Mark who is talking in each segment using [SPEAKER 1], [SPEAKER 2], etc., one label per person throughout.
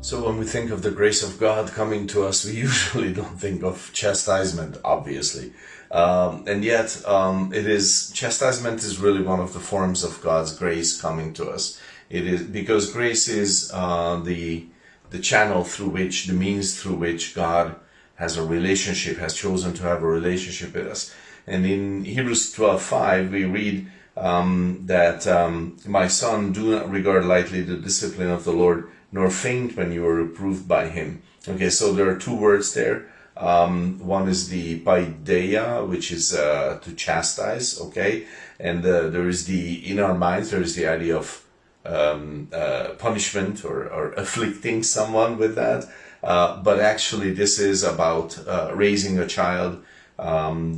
[SPEAKER 1] So when we think of the grace of God coming to us, we usually don't think of chastisement, obviously. And yet, chastisement is really one of the forms of God's grace coming to us. It is because grace is the channel through which, the means through which God has chosen to have a relationship with us. And in Hebrews 12:5, we read that, my son, do not regard lightly the discipline of the Lord, nor faint when you are reproved by him. Okay, so there are two words there. One is the paideia, which is to chastise, okay? And there is in our minds, there is the idea of punishment or afflicting someone with that. But actually this is about raising a child,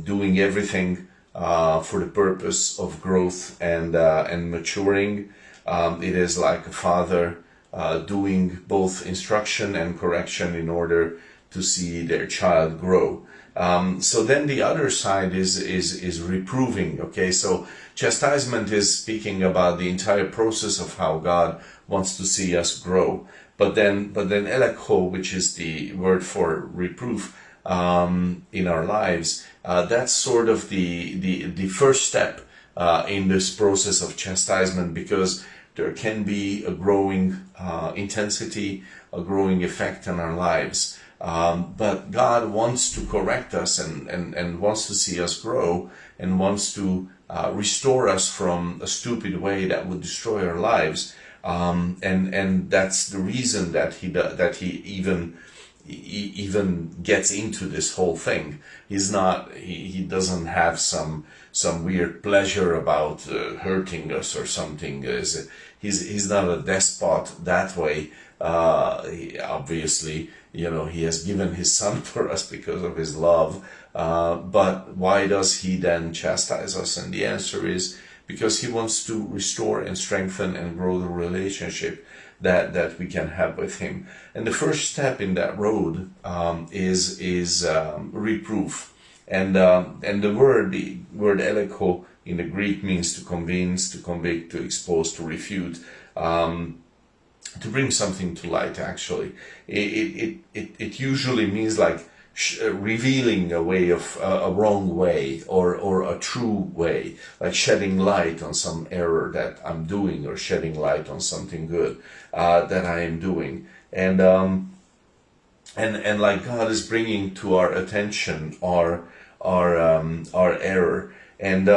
[SPEAKER 1] doing everything for the purpose of growth and maturing. It is like a father doing both instruction and correction in order to see their child grow. So then the other side is reproving. Okay, so chastisement is speaking about the entire process of how God wants to see us grow. But then elekho, which is the word for reproof in our lives, that's sort of the first step in this process of chastisement, because there can be a growing intensity, a growing effect on our lives. But God wants to correct us and wants to see us grow and wants to restore us from a stupid way that would destroy our lives. And that's the reason that he even gets into this whole thing. He doesn't have some weird pleasure about hurting us or something. He's not a despot that way. Obviously, he has given his son for us because of his love. But why does he then chastise us? And the answer is because he wants to restore and strengthen and grow the relationship that we can have with him. And the first step in that road is reproof. And the word elekho in the Greek means to convince, to convict, to expose, to refute, to bring something to light. Actually, it usually means like revealing a way of a wrong way or a true way, like shedding light on some error that I'm doing, or shedding light on something good that I am doing. And like God is bringing to our attention our error. And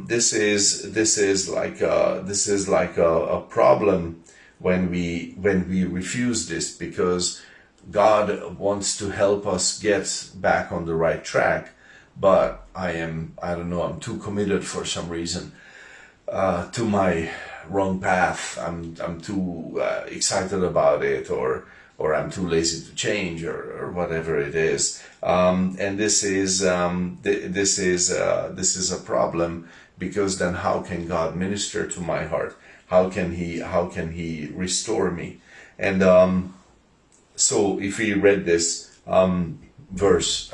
[SPEAKER 1] this is like a problem when we refuse this, because God wants to help us get back on the right track, but I'm too committed for some reason to my wrong path. I'm too excited about it, or I'm too lazy to change, or whatever it is. And this is a problem, because then how can God minister to my heart? How can he restore me? And so if we read this verse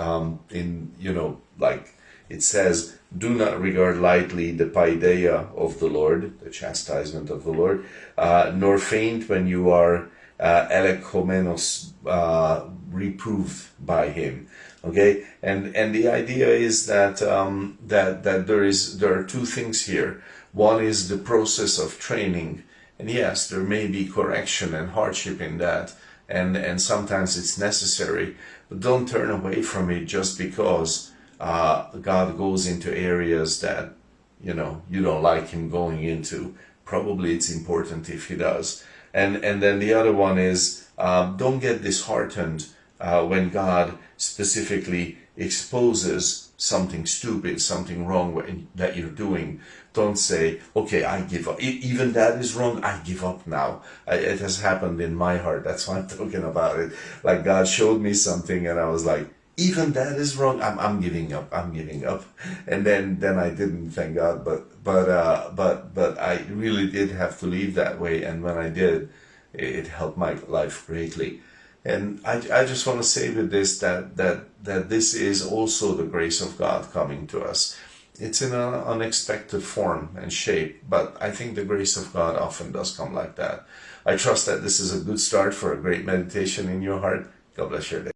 [SPEAKER 1] like it says, do not regard lightly the paideia of the Lord, the chastisement of the Lord, nor faint when you are elekhomenos, reproved by him. Okay, and the idea is that there are two things here. One is the process of training, and yes, there may be correction and hardship in that, and sometimes it's necessary, but don't turn away from it just because God goes into areas that you don't like him going into. Probably it's important if he does. And then the other one is, don't get disheartened when God specifically exposes something stupid, something wrong that you're doing. Don't say, okay, I give up. Even that is wrong, I give up now. It has happened in my heart. That's why I'm talking about it. Like God showed me something and I was like, even that is wrong, I'm giving up. And then I didn't, thank God. But I really did have to leave that way. And when I did, it helped my life greatly. And I just want to say with this that this is also the grace of God coming to us. it's in an unexpected form and shape, but I think the grace of God often does come like that. I trust that this is a good start for a great meditation in your heart. God bless your day.